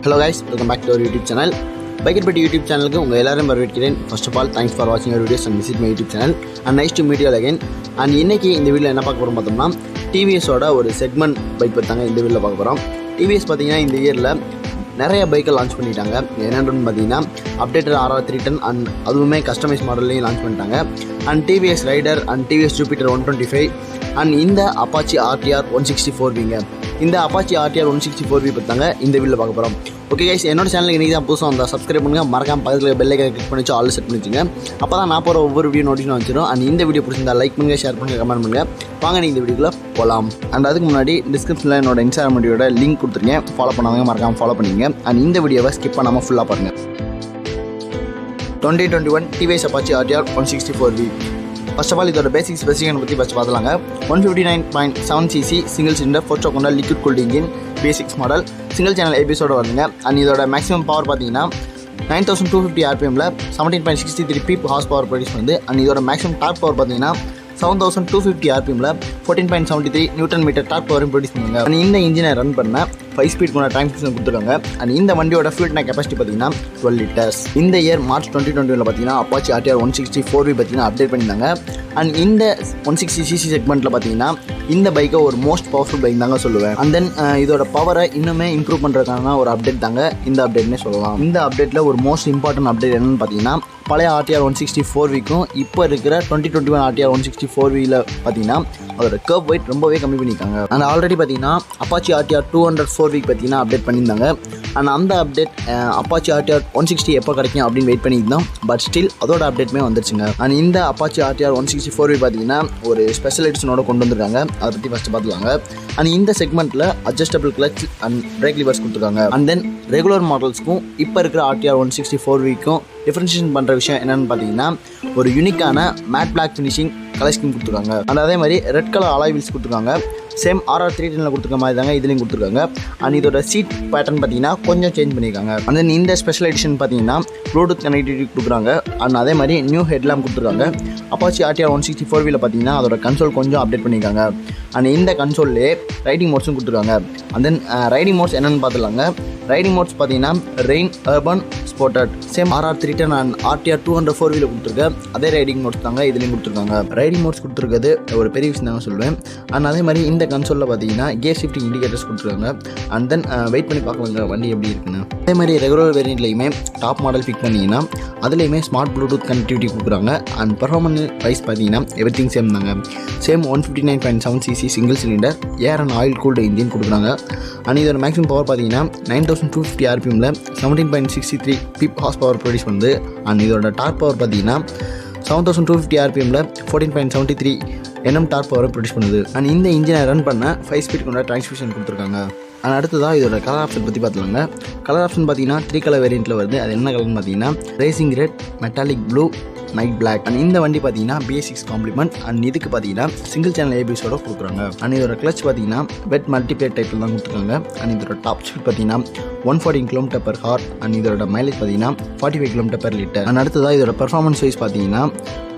Hello guys, welcome back to our YouTube channel. Bikerbet YouTube channel ku unga ellarum வரவேற்கிறேன். First of all, thanks for watching our videos and visit my YouTube channel. And nice to meet you all again. And இன்னைக்கு இந்த வீடியோல என்ன பார்க்க போறோம் பார்த்தோம்னா TVS ஓட ஒரு செக்மெண்ட் பைக் பத்தாங்க இந்த வீடியோல பார்க்க போறோம். TVS பாத்தீங்கன்னா இந்த இயர்ல நிறைய பைக்கை லான்ச் பண்ணிட்டாங்க. என்னன்னு பார்த்தீங்கன்னா அப்டேட்டட் RR310 அண்ட் அதுவுமே கஸ்டமைஸ் மாடல்லையும் லான்ச் பண்ணிட்டாங்க. And TVS rider and TVS Jupiter 125 and இந்த Apache RTR 164Vங்க. இந்த Apache RTR 164V பார்த்தாங்க இந்த வீடியோவில் பார்க்க போகிறோம். ஓகே கைஸ், என்னோட சேனலுக்கு இன்றைக்கி தான் புதுசாக வந்தால் சப்ஸ்கிரைப் பண்ணுங்கள், மறக்காம பக்கத்தில் பெல் ஐக்கானை கிளிக் பண்ணி வச்சு ஆல் செட் பண்ணி வச்சுங்க. அப்போ தான் நான் போகிற ஒவ்வொரு வீடியோ நோட்டிஃபிகேஷன் வச்சிடும். அண்ட் இந்த வீடியோ பிடிச்சிருந்தா லைக் பண்ணுங்கள், ஷேர் பண்ணுங்கள், கமெண்ட் பண்ணுங்கள். வாங்க நீங்கள் இந்த வீடியோக்குள்ளே போகலாம். அண்ட் அதுக்கு முன்னாடி டிஸ்கிரிப்ஷனில் என்னோட இன்ஸ்டாகிராம் வீடியோட லிங்க் கொடுத்துருக்கேன், ஃபாலோ பண்ணாதவங்க மறக்காமல் ஃபாலோ பண்ணிங்க. அண்ட் இந்த வீடியோவை ஸ்கிப் பண்ணாமல் ஃபுல்லாக பாருங்கள். 2021 TVS Apache RTR 164V. First of all இதோட பேசிக் ஸ்பெசிஃபிகேஷன் பற்றி ஃபஸ்ட் பார்த்துலாங்க. 159.7cc சிங்கிள் சிலிண்டர் 4 ஸ்ட்ரோக் கொண்ட liquid cooled engine, basics model, single channel ABS வருதுங்க. அண்ட் இதோட மேக்ஸிமம் பவர் பார்த்தீங்கன்னா 9250 RPMல 17.63 பீப் ஹார்ஸ் பவர் ப்ரொடியூஸ் பண்ணுது. அண்ட் இதோட மேக்ஸிமம் டார்க் பவர் பார்த்தீங்கன்னா 7250 RPMல 14.73 நியூட்டன் மீட்டர் டார்க் பவரும் ப்ரொடியூஸ் பண்ணுவாங்க. அண்ட் இந்த இன்ஜினை ரன் பண்ண 5 ஸ்பீட் கொண்ட டிரான்ஸ்மிஷன் கொடுத்துருக்காங்க. அண்ட் இந்த வண்டியோட ஃபியூல் டேங்க் கெப்பாசிட்டி பார்த்தீங்கன்னா 12 லிட்டர்ஸ். இந்த இயர் மார்ச் 2021 பார்த்தீங்கன்னா Apache RTR 164V பார்த்தீங்கன்னா அப்டேட் பண்ணியிருந்தாங்க. அண்ட் இந்த 160cc செக்மெண்ட்டில் பார்த்தீங்கன்னா இந்த பைக்கை ஒரு மோஸ்ட் பவர்ஃபுல் பைக் தாங்க சொல்லுவேன். அண்ட் தென் இதோட பவரை இன்னுமே இம்ப்ரூவ் பண்ணுறதுக்கான ஒரு அப்டேட் தாங்க இந்த அப்டேட்னே சொல்லலாம். இந்த அப்டேட்டில் ஒரு மோஸ்ட் இம்பார்ட்டன்ட் அப்டேட் என்னென்னு பார்த்தீங்கன்னா பழைய RTR 164Vக்கும் இப்போ இருக்கிற 2021 RTR 164Vயில் பார்த்தீங்கன்னா அதோட கர்வ் வெயிட் ரொம்பவே கம்மி பண்ணியிருக்காங்க. அண்ட் ஆல்ரெடி பார்த்தீங்கன்னா Apache RTR 204V பார்த்தீங்கன்னா அப்டேட் பண்ணியிருந்தாங்க. அண்ட் அந்த அப்டேட் Apache RTR 160 எப்போ கிடைக்கும் அப்படின்னு வெயிட் பண்ணியிருந்தோம். பட் ஸ்டில் அதோட அப்டேட்டுமே வந்துருச்சுங்க. அண்ட் இந்த Apache RTR 164V பார்த்தீங்கன்னா ஒரு ஸ்பெஷல் எடிஷனோட கொண்டு வந்திருக்காங்க. அதை பற்றி ஃபஸ்ட்டு பார்த்துலாங்க. அண்ட் இந்த செக்மெண்ட்டில் adjustable clutch and break levers கொடுத்துருக்காங்க. அண்ட் தென் ரெகுலர் மாடல்ஸ்க்கும் இப்போ இருக்கிற RTR 164Vக்கும் டிஃப்ரென்ஷியேஷன் பண்ணுற விஷயம் என்னென்னு பார்த்தீங்கன்னா ஒரு யூனிக்கான matte black finishing colour scheme கொடுத்துருக்காங்க. அண்ட் அதே மாதிரி ரெட் கலர் அலாய் வீல்ஸ் கொடுத்துருக்காங்க. சேம் RR310 கொடுத்துருக்க மாதிரி தாங்க இதுலேயும் கொடுத்துருக்காங்க. அண்ட் இதோட சீட் பேட்டர்ன் பார்த்தீங்கன்னா கொஞ்சம் சேஞ்ச் பண்ணியிருக்காங்க. அண்ட் தென் இந்த ஸ்பெஷல் எடிஷன் பார்த்தீங்கன்னா ப்ளூடூத் கனெக்டிவிட்டி கொடுக்குறாங்க. அண்ட் அதே மாதிரி நியூ ஹெட்லாம் கொடுத்துருக்காங்க. Apache RTR 164Vயில் பார்த்தீங்கன்னா அதோட கன்சோல் கொஞ்சம் அப்டேட் பண்ணியிருக்காங்க. அண்ட் இந்த கன்சோல்லே ரைடிங் மோட்ஸும் கொடுத்துருக்காங்க. அண்ட் தென் ரைடிங் மோட்ஸ் என்னென்னு பார்த்துலாங்க. ரைடிங் மோட்ஸ் பார்த்தீங்கன்னா rain, urban, sport, same RR310 and RTR 204Vயில் கொடுத்துருக்க அதே ரைடிங் மோட்ஸ் தாங்க இதுலேயும் கொடுத்துருக்காங்க. ரைடிங் மோட்ஸ் கொடுத்துருக்கிறது ஒரு பெரிய விஷயம் தாங்க சொல்லுவேன். அண்ட் அதே மாதிரி இந்த கன்சோலில் பார்த்தீங்கன்னா கியர் ஷிஃப்டிங் இண்டிகேட்டர்ஸ் கொடுத்துருக்காங்க. அண்ட் தென் வெயிட் பண்ணி பார்க்கலாங்க வண்டி எப்படி இருக்குன்னு. அதே மாதிரி ரெகுலர் வேரியண்ட்லையுமே டாப் மாடல் பிக் பண்ணிங்கன்னா அதுலேயுமே ஸ்மார்ட் ப்ளூடூத் கனெக்டிவிட்டி கொடுக்குறாங்க. அண்ட் பர்ஃபார்மன்ஸ் வைஸ் பார்த்தீங்கன்னா எவ்ரிதிங் சேம் தாங்க. Same 159.7cc single cylinder air and oil cooled engine கொடுக்குறாங்க. அண்ட் இதோட மேக்ஸிமம் பவர் பார்த்தீங்கன்னா 9250 RPMல 17.63 பீப் ஹார்ஸ் பவர் ப்ரொடியூஸ் பண்ணுது. அண்ட் இதோட டார்க் பவர் பார்த்தீங்கன்னா 7250 RPMல 14.73 Nm டார்க் பவரை ப்ரொடியூஸ் பண்ணுது. அண்ட் இந்த இன்ஜினை ரன் பண்ண 5 ஸ்பீட் கொண்ட டிரான்ஸ்மிஷன் கொடுத்துருக்காங்க. அண்ட் அடுத்ததாக இதோட கலர் ஆப்ஷன் பற்றி பார்த்துலாங்க. கலர் ஆப்ஷன் பார்த்தீங்கன்னா 3 கலர் வேரியண்ட்டில் வருது. அது என்ன கலர்னு பார்த்தீங்கன்னா racing red, metallic blue, night black. And இந்த வண்டி பார்த்தீங்கன்னா BS6 காம்ப்ளிமெண்ட். அண்ட் இதுக்கு பார்த்தீங்கன்னா சிங்கிள் சேனல் ABSோட கொடுக்குறாங்க. அண்ட் இதோட கிளச் பார்த்தீங்கன்னா வெட் மல்டிப்ளேட் டைப்பில் தான் கொடுத்துருக்காங்க. அண்ட் இதோட டாப் ஸ்பீட் பார்த்தீங்கன்னா 114 km/h. அண்ட் இதோட மைலேஜ் பார்த்தீங்கன்னா 45 km/L. அண்ட் அடுத்ததாக இதோட பர்ஃபார்மன்ஸ் வைஸ் பார்த்தீங்கன்னா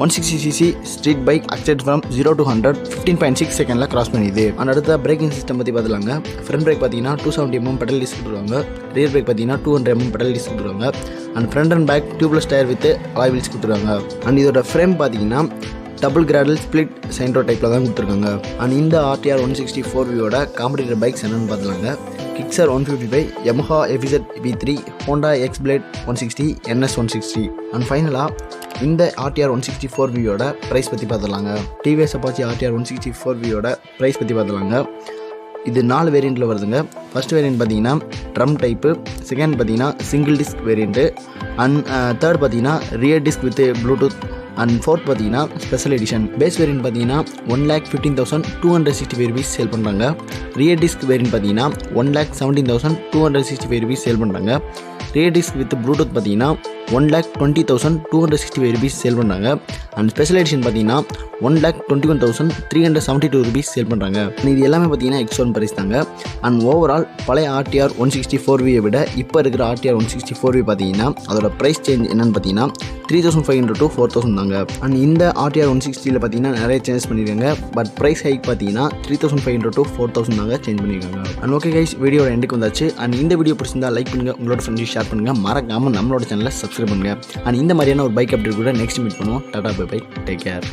160cc street bike accept from 0 to 100 15.6 செகண்டில் கிராஸ் பண்ணிது. அண்ட் அடுத்த பிரேக்கிங் சிஸ்டம் பற்றி பார்த்துலாங்க. ஃப்ரண்ட் பிரேக் பார்த்தீங்கன்னா 270mm பெடல் டிஸ்க் கொடுத்துருவாங்க. ரியர் பிரேக் பார்த்தீங்கன்னா 200mm பெடல் டிஸ்க் கொடுத்துருவாங்க. And front and back tubeless tyre with alloy wheels கொடுத்துருக்காங்க. அண்ட் இதோட ஃப்ரேம் பார்த்தீங்கன்னா டபுள் கிராடல் ஸ்பிளிட் சென்ட்ரோ டைப்பில் தான் கொடுத்துருக்காங்க. அண்ட் இந்த RTR 164Vயோட காம்படிட்டர் பைக்ஸ் என்னென்னு பார்த்துலாங்க. Gixxer 155, Yamaha FZ V3, Honda X-Blade 160, NS 160. And ஃபைனலாக இந்த RTR 164Vயோட ப்ரைஸ் பற்றி பார்த்துலாங்க. TVS Apache RTR 164Vயோட ப்ரைஸ் பற்றி பார்த்துலாங்க. இது 4 வேரியண்ட்டில் வருதுங்க. ஃபர்ஸ்ட் வேரியண்ட் பார்த்தீங்கன்னா ட்ரம் டைப்பு, செகண்ட் பார்த்தீங்கன்னா single disc variant, and third பார்த்தீங்கன்னா rear disc with Bluetooth, and fourth பார்த்தீங்கன்னா ஸ்பெஷல் எடிஷன். பேஸ் வேரியண்ட் பார்த்தீங்கன்னா 1,15,265 rupees சேல் பண்ணுறாங்க. ரியர் டிஸ்க் வேரியண்ட் பார்த்தீங்கன்னா 1,17,265 rupees சேல் பண்ணுறாங்க. ரியர் டிஸ்க் வித் ப்ளூடூத் பார்த்தீங்கன்னா 1,20,265 rupees sale பண்ணுறாங்க. And special edition பார்த்தீங்கன்னா 1,21,372 rupees sale பண்ணுறாங்க. இது எல்லாமே பார்த்தீங்கன்னா X1 ப்ரைஸ் தாங்க. அண்ட் ஓவரால் பழைய RTR 164V விட இப்போ இருக்கிற RTR 164V பார்த்தீங்கன்னா அதோட ப்ரைஸ் சேஞ்ச் என்னன்னு பார்த்தீங்கன்னா 3,500 to 4,000 தாங்க. அண்ட் இந்த RTR 160ல் பார்த்தீங்கன்னா நிறைய சேஞ்சஸ் பண்ணியிருக்காங்க. பட் ப்ரைஸ் ஹைக் பார்த்தீங்கன்னா 3,500 to 4,000 தாங்க சேஞ்ச் பண்ணியிருக்காங்க. அண்ட் ஓகே கைஸ், வீடியோட எண்டுக்கு வந்தாச்சு. அண்ட் இந்த வீடியோ பிடிச்சிருந்தா லைக் பண்ணுங்கள், உங்களோட ஃப்ரெண்ட்ஸ் ஷேர் பண்ணுங்கள், மறக்காமல் நம்மளோட சேனலை சப்ஸ்கிரைப் பண்ணுங்கள். அண்ட் இந்த மாதிரியான ஒரு பைக் அப்டேட் கூட நெக்ஸ்ட் மீட் பண்ணுவோம். Tata bye bye, take care.